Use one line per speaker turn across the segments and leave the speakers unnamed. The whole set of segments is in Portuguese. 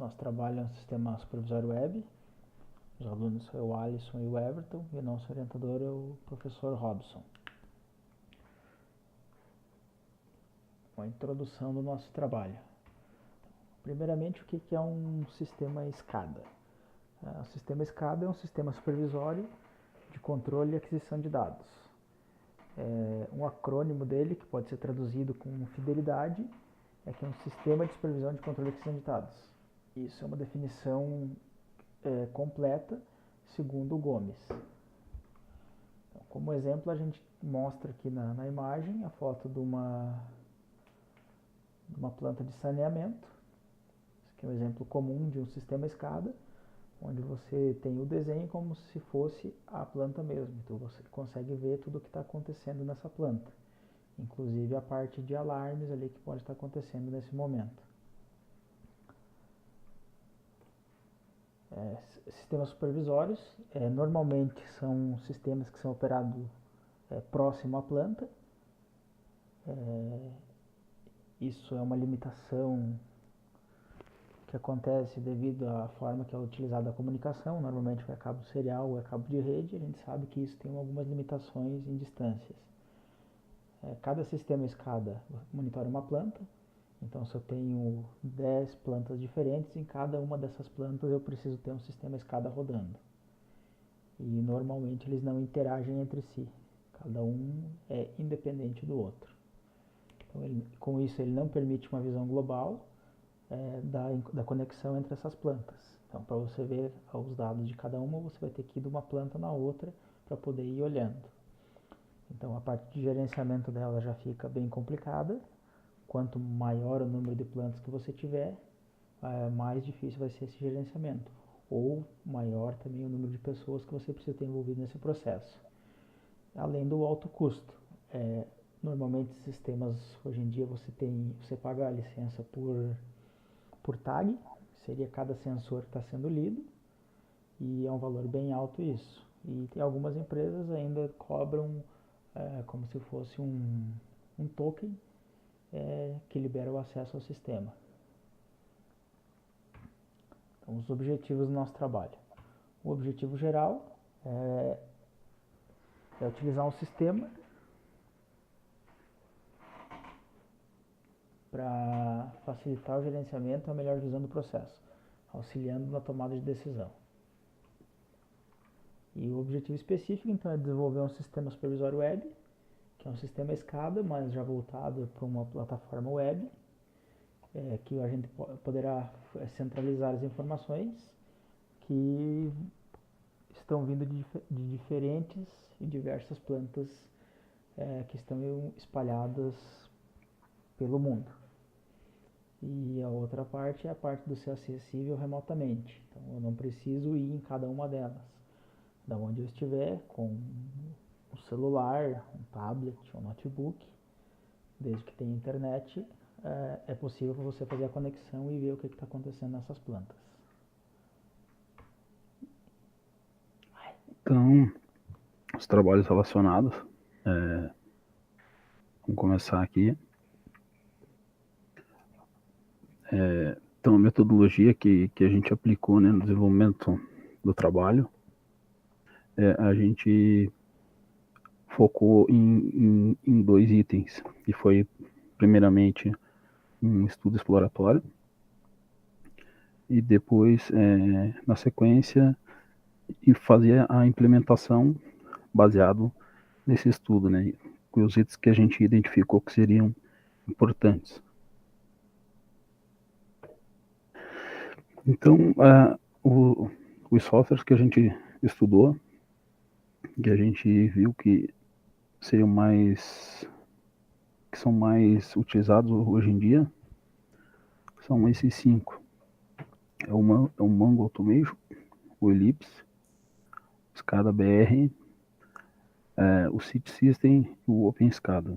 Nosso trabalho é um sistema supervisório web. Os alunos são o Alisson e o Everton, e o nosso orientador é o professor Robson. Uma introdução do nosso trabalho. Primeiramente, o que é um sistema SCADA? O sistema SCADA é um sistema supervisório de controle e aquisição de dados. Um acrônimo dele, que pode ser traduzido como fidelidade, é que é um sistema de supervisão de controle e aquisição de dados. Isso é uma definição completa, segundo o Gomes. Então, como exemplo, a gente mostra aqui na imagem a foto de uma planta de saneamento. Esse aqui é um exemplo comum de um sistema SCADA, onde você tem o desenho como se fosse a planta mesmo. Então você consegue ver tudo o que está acontecendo nessa planta, inclusive a parte de alarmes ali que pode estar acontecendo nesse momento. Sistemas supervisórios, normalmente são sistemas que são operados próximo à planta. Isso é uma limitação que acontece devido à forma que é utilizada a comunicação. Normalmente é cabo serial ou é cabo de rede. A gente sabe que isso tem algumas limitações em distâncias. Cada sistema SCADA monitora uma planta. Então, se eu tenho 10 plantas diferentes, em cada uma dessas plantas eu preciso ter um sistema SCADA rodando. E normalmente eles não interagem entre si. Cada um é independente do outro. Então, com isso, ele não permite uma visão global da conexão entre essas plantas. Então, para você ver os dados de cada uma, você vai ter que ir de uma planta na outra para poder ir olhando. Então, a parte de gerenciamento dela já fica bem complicada. Quanto maior o número de plantas que você tiver, mais difícil vai ser esse gerenciamento. Ou maior também o número de pessoas que você precisa ter envolvido nesse processo. Além do alto custo. Normalmente, sistemas, hoje em dia, você paga a licença por tag, seria cada sensor que está sendo lido, e é um valor bem alto isso. E tem algumas empresas ainda cobram como se fosse um token que libera o acesso ao sistema. Então, os objetivos do nosso trabalho. O objetivo geral é utilizar um sistema para facilitar o gerenciamento e a melhor visão do processo, auxiliando na tomada de decisão. E o objetivo específico, então, é desenvolver um sistema supervisório web, que é um sistema SCADA, mas já voltado para uma plataforma web, que a gente poderá centralizar as informações que estão vindo de diferentes e diversas plantas que estão espalhadas pelo mundo. E a outra parte é a parte do ser acessível remotamente. Então eu não preciso ir em cada uma delas. Da onde eu estiver, com um celular, um tablet, um notebook, desde que tenha internet, é possível você fazer a conexão e ver o que está acontecendo nessas plantas.
Então, os trabalhos relacionados, vamos começar aqui. Então, a metodologia que a gente aplicou, né, no desenvolvimento do trabalho, a gente focou em 2 itens, que foi, primeiramente, um estudo exploratório, e depois, na sequência, e fazer a implementação baseado nesse estudo, né, com os itens que a gente identificou que seriam importantes. Então, os softwares que a gente estudou, que a gente viu que seriam que são mais utilizados hoje em dia, são esses 5. É o Mongo Automation, o Ellipse, o SCADA BR, o City System e o OpenSCADA.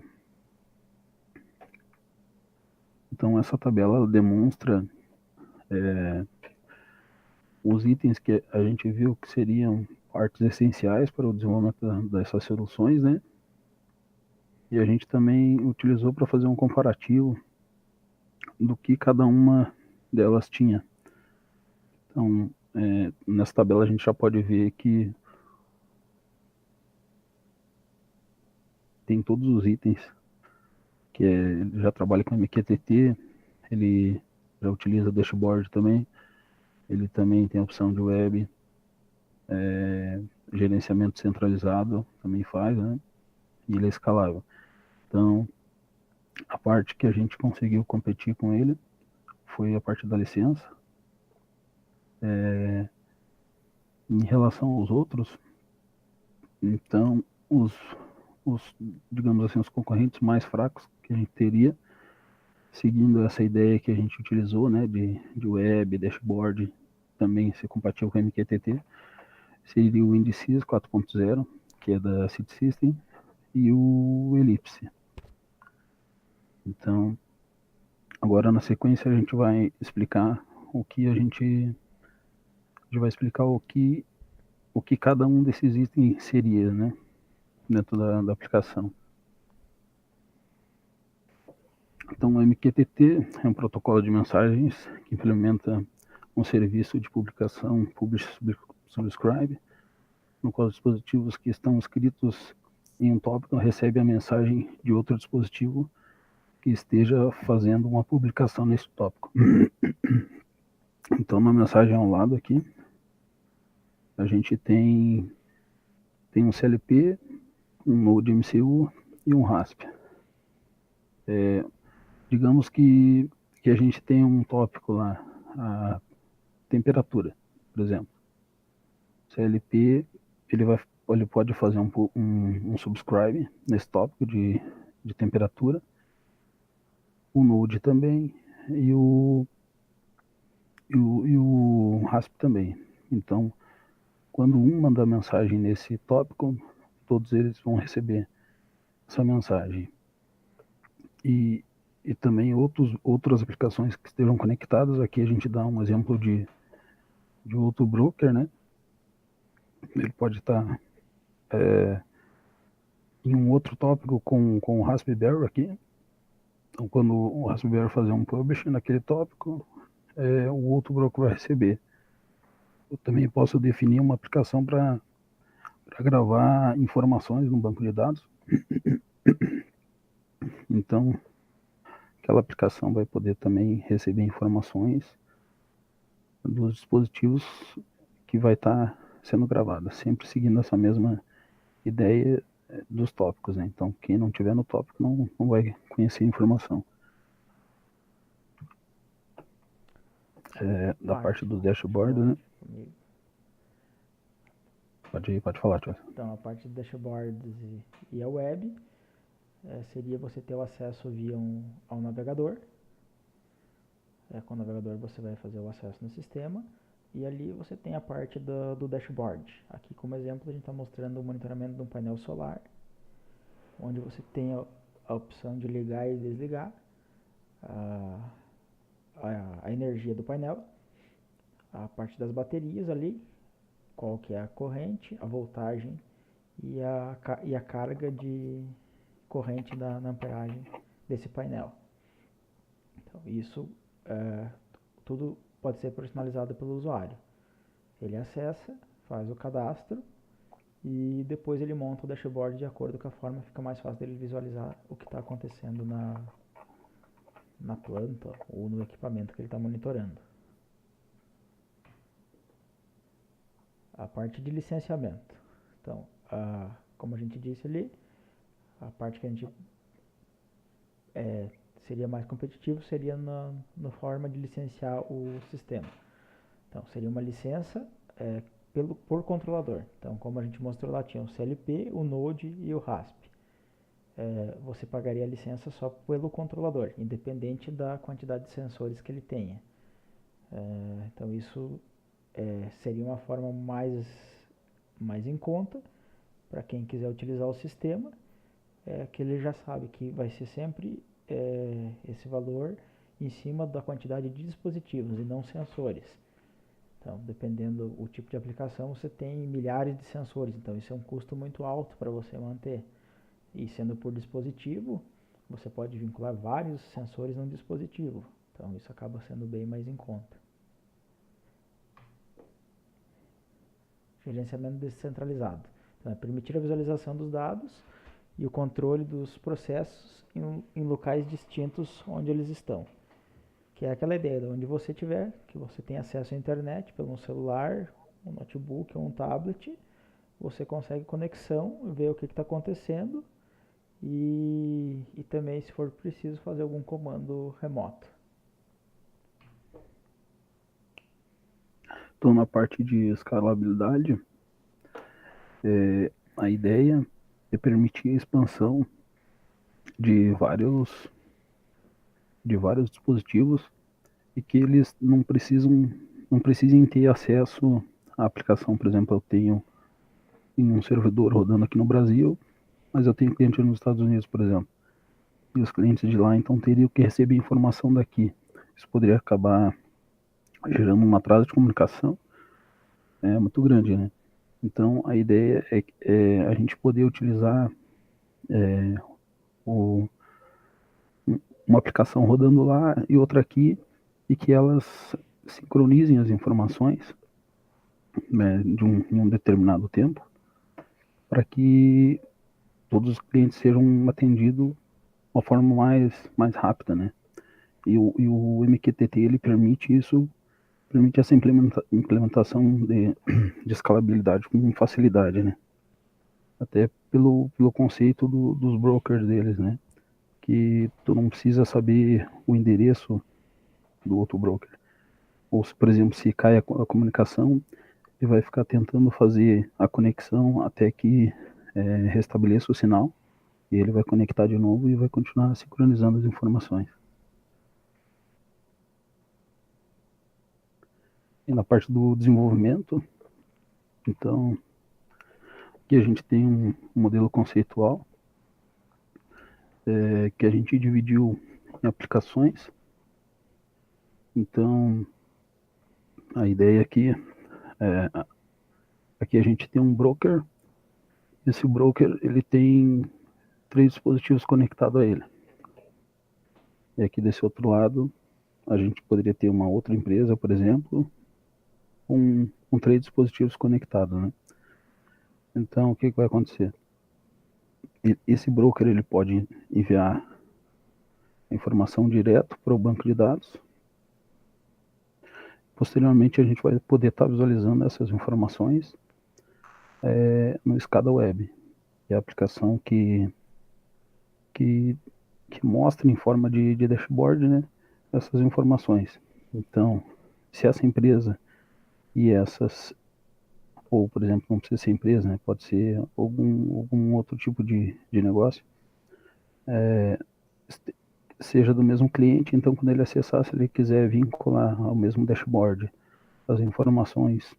Então, essa tabela demonstra os itens que a gente viu que seriam partes essenciais para o desenvolvimento dessas soluções, né? E a gente também utilizou para fazer um comparativo do que cada uma delas tinha. Então, nessa tabela a gente já pode ver que tem todos os itens, que ele já trabalha com MQTT, ele já utiliza dashboard também, ele também tem a opção de web, gerenciamento centralizado também faz, né? E ele é escalável. Então, a parte que a gente conseguiu competir com ele foi a parte da licença. Em relação aos outros, então, digamos assim, os concorrentes mais fracos que a gente teria, seguindo essa ideia que a gente utilizou, né, de web, dashboard, também ser compatível com o MQTT, seria o Indices 4.0, que é da Seed System, e o Ellipse. Então, agora na sequência a gente vai explicar vai explicar o que cada um desses itens seria, né, dentro da aplicação. Então, o MQTT é um protocolo de mensagens que implementa um serviço de publicação Publish Subscribe, no qual os dispositivos que estão inscritos em um tópico recebem a mensagem de outro dispositivo que esteja fazendo uma publicação nesse tópico. Então, na mensagem ao lado aqui, a gente tem um CLP, um Node MCU e um RASP. Digamos que a gente tem um tópico lá, a temperatura, por exemplo. CLP, ele pode fazer um subscribe nesse tópico de temperatura, o Node também e o RASP também. Então, quando um manda mensagem nesse tópico, todos eles vão receber essa mensagem. E também outras aplicações que estejam conectadas. Aqui a gente dá um exemplo de outro broker, né? Ele pode estar em um outro tópico com o Raspberry aqui. Então, quando o Raspberry fazer um publish naquele tópico, o outro broker vai receber. Eu também posso definir uma aplicação para gravar informações no banco de dados. Então, aquela aplicação vai poder também receber informações dos dispositivos que vai estar sendo gravada, sempre seguindo essa mesma ideia dos tópicos, né? Então, quem não tiver no tópico não vai conhecer a informação. Da parte do dashboard, né? Pode falar, Tiago.
Então, a parte do dashboard e a web seria você ter o acesso via ao navegador. Com o navegador você vai fazer o acesso no sistema. E ali você tem a parte do dashboard. Aqui, como exemplo, a gente está mostrando o monitoramento de um painel solar, onde você tem a opção de ligar e desligar a energia do painel, a parte das baterias ali, qual que é a corrente, a voltagem e a carga de corrente na amperagem desse painel. Então, isso tudo pode ser personalizado pelo usuário. Ele acessa, faz o cadastro e depois ele monta o dashboard de acordo com a forma, fica mais fácil dele visualizar o que está acontecendo na planta ou no equipamento que ele está monitorando. A parte de licenciamento. Então, como a gente disse ali, a parte que a gente seria mais competitivo seria na forma de licenciar o sistema. Então, seria uma licença por controlador. Então, como a gente mostrou lá, tinha o CLP, o Node e o RASP. Você pagaria a licença só pelo controlador, independente da quantidade de sensores que ele tenha. Então, isso seria uma forma mais em conta para quem quiser utilizar o sistema, que ele já sabe que vai ser sempre esse valor em cima da quantidade de dispositivos e não sensores. Então, dependendo do tipo de aplicação, você tem milhares de sensores, então isso é um custo muito alto para você manter. E sendo por dispositivo, você pode vincular vários sensores num dispositivo, então isso acaba sendo bem mais em conta. gerenciamento descentralizado. Então, é permitir a visualização dos dados e o controle dos processos em locais distintos onde eles estão. Que é aquela ideia de onde você estiver, que você tem acesso à internet pelo celular, um notebook ou um tablet, você consegue conexão, ver o que está acontecendo e também, se for preciso, fazer algum comando remoto.
Então, na parte de escalabilidade, a ideia é permitir a expansão de vários dispositivos e que eles não precisem ter acesso à aplicação. Por exemplo, eu tenho em um servidor rodando aqui no Brasil, mas eu tenho cliente nos Estados Unidos, por exemplo. E os clientes de lá, então, teriam que receber informação daqui. Isso poderia acabar gerando um atraso de comunicação muito grande, né? Então, a ideia é a gente poder utilizar o, uma aplicação rodando lá e outra aqui, e que elas sincronizem as informações, né, em um determinado tempo, para que todos os clientes sejam atendidos de uma forma mais rápida, né? E o MQTT ele permite isso, permite essa implementação de escalabilidade com facilidade, né? Até pelo conceito dos brokers deles, né? Que tu não precisa saber o endereço do outro broker. Ou, se, por exemplo, se cai a comunicação, ele vai ficar tentando fazer a conexão até que restabeleça o sinal, e ele vai conectar de novo e vai continuar sincronizando as informações. E na parte do desenvolvimento, então, aqui a gente tem um modelo conceitual que a gente dividiu em aplicações. Então, a ideia aqui a gente tem um broker. Esse broker ele tem 3 dispositivos conectados a ele. E aqui desse outro lado, a gente poderia ter uma outra empresa, por exemplo, com 3 dispositivos conectados, né? Então, o que vai acontecer? Esse broker ele pode enviar a informação direto para o banco de dados. Posteriormente, a gente vai poder estar visualizando essas informações no SCADA Web, que é a aplicação que mostra em forma de dashboard, né, essas informações. Então, se essa empresa e essas, ou por exemplo, não precisa ser empresa, né, pode ser algum outro tipo de negócio, seja do mesmo cliente, então quando ele acessar, se ele quiser vincular ao mesmo dashboard as informações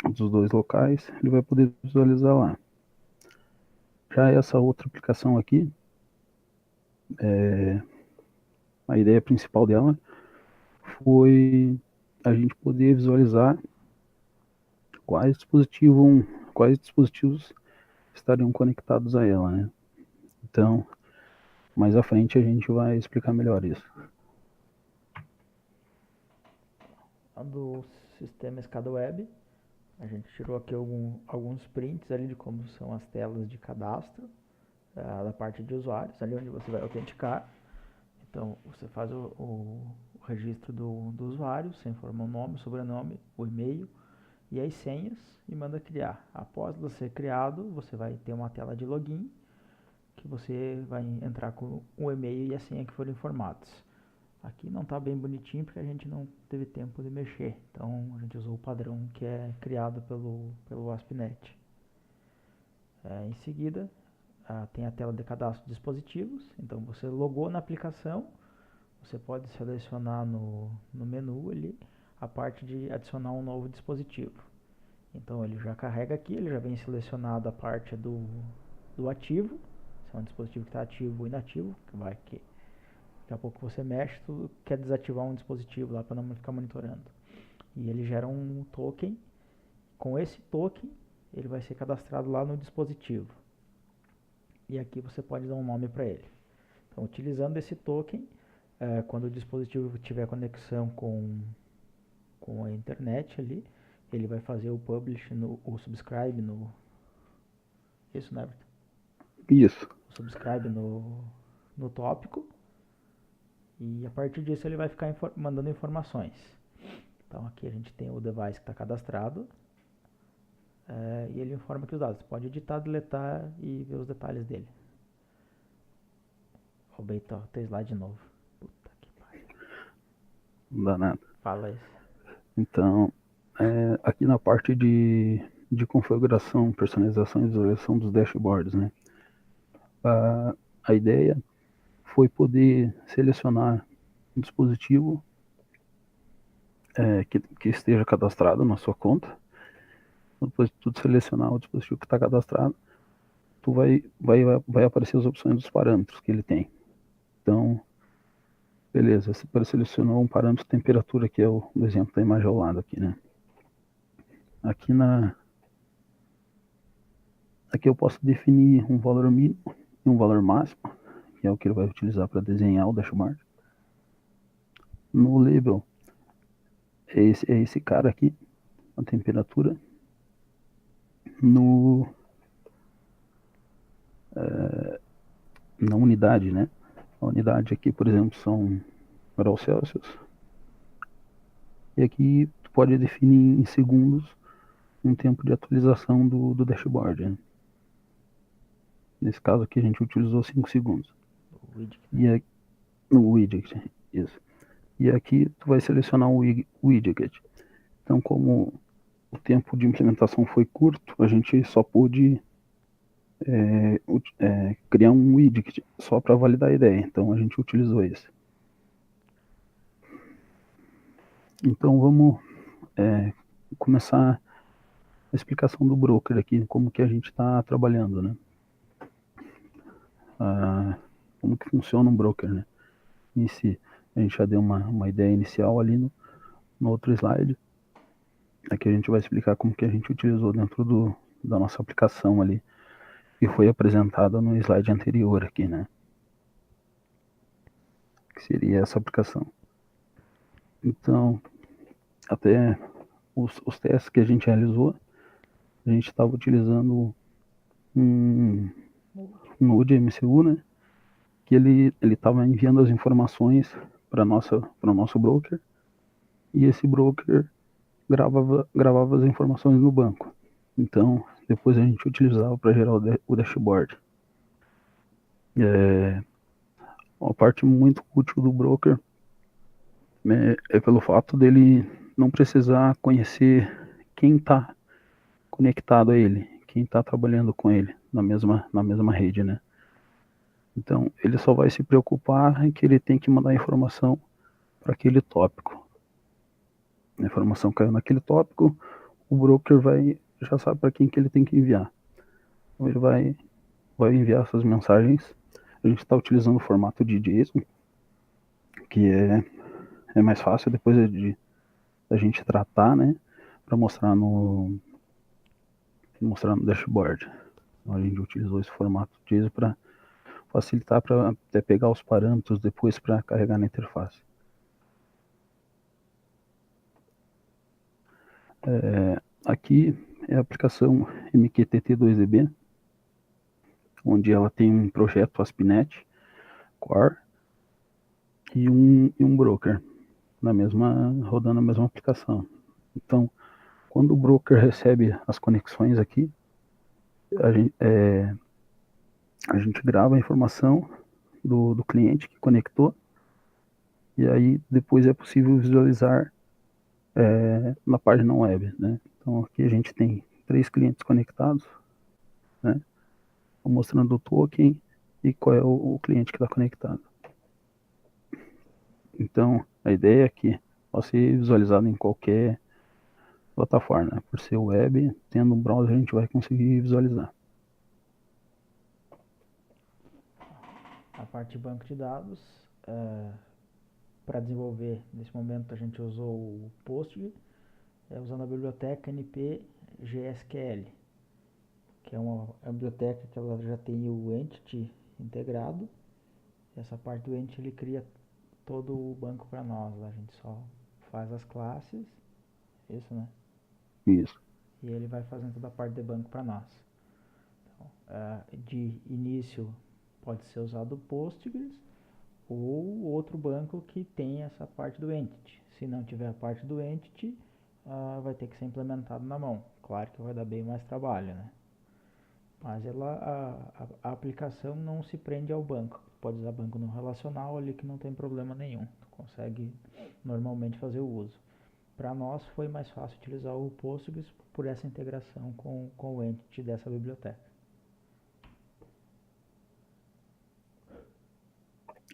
dos 2 locais, ele vai poder visualizar lá. Já essa outra aplicação aqui, a ideia principal dela foi a gente poder visualizar quais dispositivos estariam conectados a ela, né? Então, mais à frente a gente vai explicar melhor isso.
Do sistema SCADA Web, a gente tirou aqui alguns prints ali de como são as telas de cadastro da parte de usuários, ali onde você vai autenticar. Então, você faz o registro do usuário, você informa o nome, o sobrenome, o e-mail e as senhas e manda criar. Após você ser criado, você vai ter uma tela de login que você vai entrar com o e-mail e a senha que foram informados. Aqui não está bem bonitinho porque a gente não teve tempo de mexer, então a gente usou o padrão que é criado pelo ASP.NET. Em seguida, tem a tela de cadastro de dispositivos, então você logou na aplicação, você pode selecionar no menu ali a parte de adicionar um novo dispositivo. Então ele já carrega aqui, ele já vem selecionado a parte do ativo, se é um dispositivo que está ativo ou inativo, que daqui a pouco você mexe, tu quer desativar um dispositivo lá para não ficar monitorando. E ele gera um token, com esse token ele vai ser cadastrado lá no dispositivo. E aqui você pode dar um nome para ele. Então, utilizando esse token, quando o dispositivo tiver conexão com a internet ali, ele vai fazer o publish, o subscribe no... Isso, né, Everton?
Isso.
O subscribe no tópico. E a partir disso ele vai ficar mandando informações. Então aqui a gente tem o device que está cadastrado. E ele informa aqui os dados. Você pode editar, deletar e ver os detalhes dele. Roubei teu slide de novo. Puta que pariu.
Não dá nada.
Fala isso.
Então, aqui na parte de configuração, personalização e visualização dos dashboards, né? A ideia foi poder selecionar um dispositivo que esteja cadastrado na sua conta. Depois de tu selecionar o dispositivo que está cadastrado, tu vai aparecer as opções dos parâmetros que ele tem. Então, beleza, você selecionou um parâmetro de temperatura, que é o exemplo da imagem ao lado aqui, né? Aqui eu posso definir um valor mínimo e um valor máximo, que é o que ele vai utilizar para desenhar o dashboard. No label, é esse cara aqui, a temperatura. Na unidade, né? A unidade aqui, por exemplo, são graus Celsius. E aqui tu pode definir em segundos um tempo de atualização do dashboard, né? Nesse caso aqui a gente utilizou 5 segundos.
O widget,
né? E aqui, no widget, isso. E aqui tu vai selecionar o widget. Então, como o tempo de implementação foi curto, a gente só pôde criar um widget só para validar a ideia. Então a gente utilizou esse. Então vamos começar a explicação do broker aqui, como que a gente está trabalhando, né? Como que funciona um broker, né? Em si, a gente já deu uma ideia inicial ali no outro slide. Aqui a gente vai explicar como que a gente utilizou dentro da nossa aplicação ali, que foi apresentada no slide anterior aqui, né? Que seria essa aplicação. Então, até os testes que a gente realizou, a gente estava utilizando um Node MCU, né? Que ele estava enviando as informações para o nosso broker, e esse broker gravava as informações no banco. Então, depois a gente utilizava para gerar o dashboard. Uma parte muito útil do broker é pelo fato dele não precisar conhecer quem está conectado a ele, quem está trabalhando com ele na mesma rede, né? Então, ele só vai se preocupar em que ele tem que mandar informação para aquele tópico. A informação caiu naquele tópico, o broker já sabe para quem que ele tem que enviar. Então, ele vai enviar essas mensagens. A gente está utilizando o formato de JSON, que é mais fácil depois da gente tratar, né, para mostrar no dashboard. Então, a gente utilizou esse formato JSON para facilitar, para até pegar os parâmetros depois para carregar na interface. Aqui é a aplicação MQTT2DB, onde ela tem um projeto ASP.NET Core e um broker rodando a mesma aplicação. Então, quando o broker recebe as conexões aqui, a gente grava a informação do cliente que conectou, e aí depois é possível visualizar na página web, né? Então aqui a gente tem 3 clientes conectados, né? Mostrando o token e qual é o cliente que está conectado. Então a ideia é que pode ser visualizado em qualquer plataforma, né? Por ser web, tendo um browser a gente vai conseguir visualizar.
A parte de banco de dados, para desenvolver, nesse momento a gente usou o Postgre, usando a biblioteca NP-GSQL, que é uma biblioteca que ela já tem o entity integrado. Essa parte do entity ele cria todo o banco para nós. A gente só faz as classes, isso, né?
Isso.
E ele vai fazendo toda a parte de banco para nós. Então, de início pode ser usado o Postgres ou outro banco que tem essa parte do Entity. Se não tiver a parte do Entity, vai ter que ser implementado na mão. Claro que vai dar bem mais trabalho, né? Mas a aplicação não se prende ao banco. Pode usar banco não relacional ali que não tem problema nenhum. Tu consegue normalmente fazer o uso. Para nós foi mais fácil utilizar o Postgres por essa integração com o entity dessa biblioteca.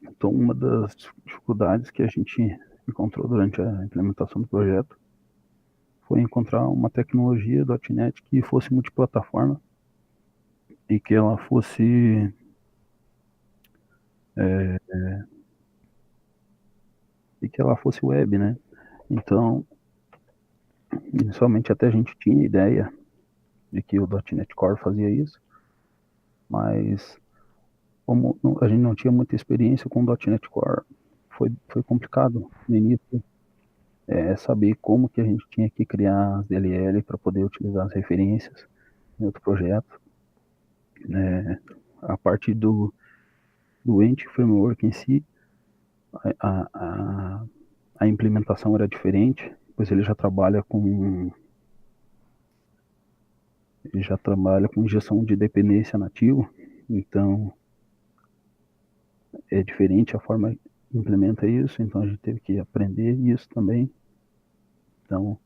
Então, uma das dificuldades que a gente encontrou durante a implementação do projeto foi encontrar uma tecnologia .NET que fosse multiplataforma e que ela fosse web, né? Então, inicialmente até a gente tinha ideia de que o .NET Core fazia isso, mas como a gente não tinha muita experiência com o .NET Core, foi complicado no início saber como que a gente tinha que criar as DLL para poder utilizar as referências em outro projeto. A parte do Entity Framework em si, a implementação era diferente, pois ele já trabalha com injeção de dependência nativo, então é diferente a forma que implementa isso, então a gente teve que aprender isso também. Então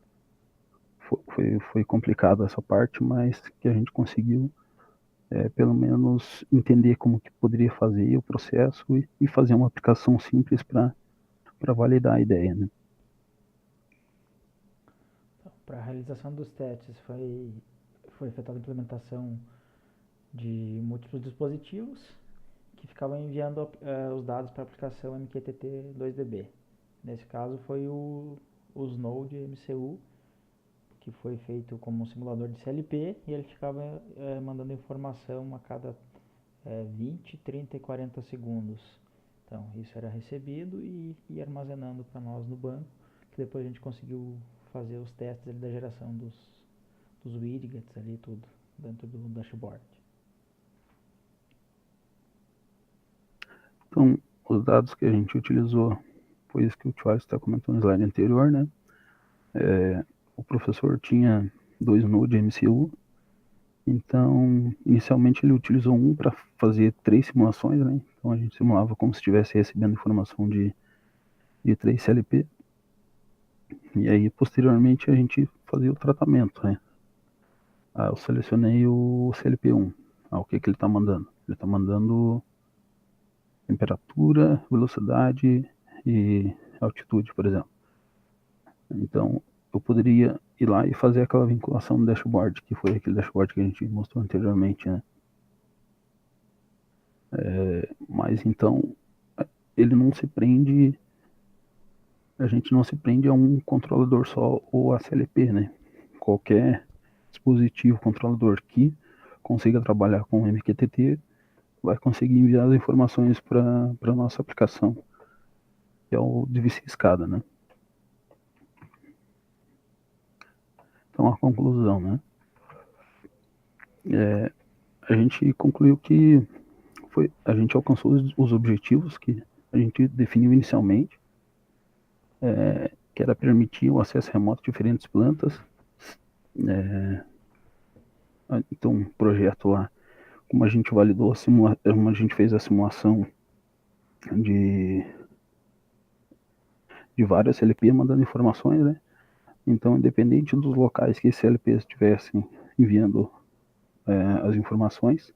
foi complicado essa parte, mas que a gente conseguiu pelo menos entender como que poderia fazer o processo e fazer uma aplicação simples para validar a ideia, né?
Então, para a realização dos testes foi efetuada a implementação de múltiplos dispositivos que ficavam enviando os dados para a aplicação MQTT 2DB. Nesse caso foi os Node MCU, que foi feito como um simulador de CLP, e ele ficava mandando informação a cada 20, 30 e 40 segundos. Então, isso era recebido e armazenando para nós no banco, que depois a gente conseguiu fazer os testes ali da geração dos widgets ali, tudo, dentro do dashboard.
Então, os dados que a gente utilizou foi isso que o Charles está comentando no slide anterior, né? O professor tinha 2 Node MCU, então inicialmente ele utilizou um para fazer 3 simulações, né? Então a gente simulava como se estivesse recebendo informação de 3 CLP, e aí posteriormente a gente fazia o tratamento, né? Eu selecionei o CLP1. O que ele está mandando? Ele está mandando temperatura, velocidade e altitude, por exemplo. Então, eu poderia ir lá e fazer aquela vinculação no dashboard, que foi aquele dashboard que a gente mostrou anteriormente, né? Mas então, ele não se prende, a gente não se prende a um controlador só ou a CLP, né? Qualquer dispositivo controlador que consiga trabalhar com MQTT vai conseguir enviar as informações para a nossa aplicação, que é o DVC escada, né? Então, a conclusão, né? A gente concluiu que a gente alcançou os objetivos que a gente definiu inicialmente, que era permitir o acesso remoto de diferentes plantas. Então, um projeto lá, como a gente validou como a gente fez a simulação de várias CLP mandando informações, né? Então, independente dos locais que esses CLPs estivessem enviando as informações,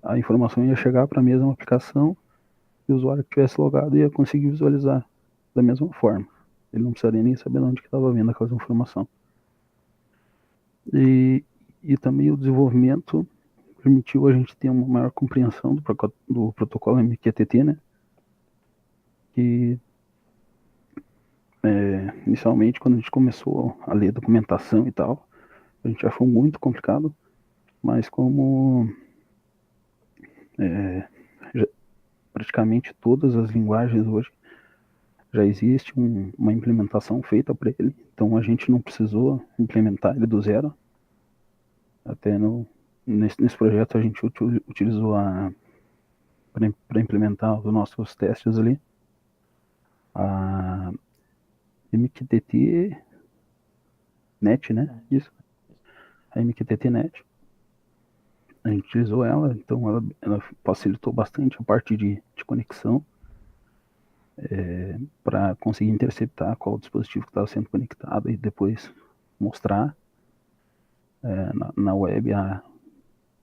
a informação ia chegar para a mesma aplicação e o usuário que tivesse logado ia conseguir visualizar da mesma forma. Ele não precisaria nem saber de onde estava vindo aquela informação. E também o desenvolvimento permitiu a gente ter uma maior compreensão do protocolo MQTT, né? Que inicialmente, quando a gente começou a ler a documentação e tal, a gente achou muito complicado, mas como praticamente todas as linguagens hoje já existe uma implementação feita para ele, então a gente não precisou implementar ele do zero. Até nesse projeto a gente utilizou para implementar os nossos testes ali, a MQTT Net, né? Isso. A MQTT Net. A gente utilizou ela, então ela facilitou bastante a parte de conexão, para conseguir interceptar qual dispositivo que estava sendo conectado e depois mostrar na web a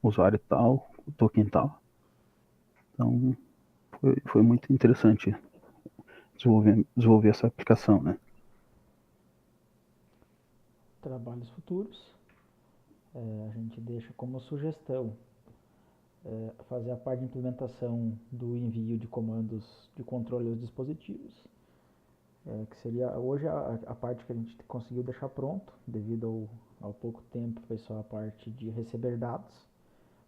usuário tal, o token tal. Então foi muito interessante desenvolver essa aplicação, né?
Trabalhos futuros, a gente deixa como sugestão fazer a parte de implementação do envio de comandos de controle aos dispositivos, que seria hoje a parte que a gente conseguiu deixar pronto, devido ao pouco tempo foi só a parte de receber dados.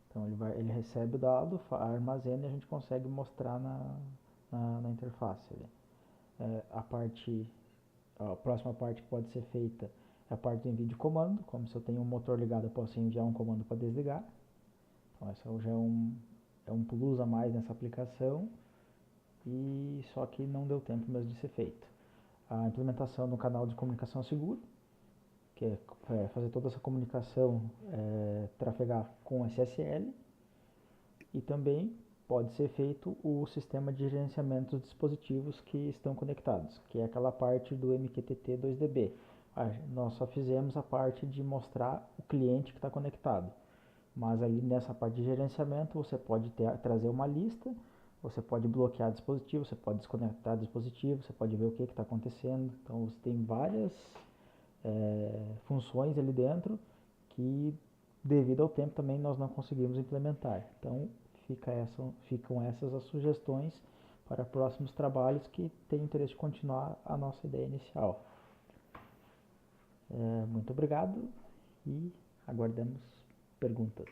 Então ele recebe o dado, armazena e a gente consegue mostrar na interface. A próxima parte que pode ser feita é a parte do envio de comando. Como se eu tenho um motor ligado, eu posso enviar um comando para desligar. Então essa já é um plus a mais nessa aplicação, e só que não deu tempo mesmo de ser feito. A implementação no canal de comunicação seguro, que é fazer toda essa comunicação, trafegar com SSL, e também pode ser feito o sistema de gerenciamento dos dispositivos que estão conectados, que é aquela parte do MQTT 2DB. Nós só fizemos a parte de mostrar o cliente que está conectado, mas ali nessa parte de gerenciamento você pode trazer uma lista, você pode bloquear dispositivo, você pode desconectar dispositivo, você pode ver o que está acontecendo. Então você tem várias funções ali dentro que, devido ao tempo, também nós não conseguimos implementar. Então ficam essas as sugestões para próximos trabalhos que têm interesse de continuar a nossa ideia inicial. Muito obrigado e aguardamos perguntas.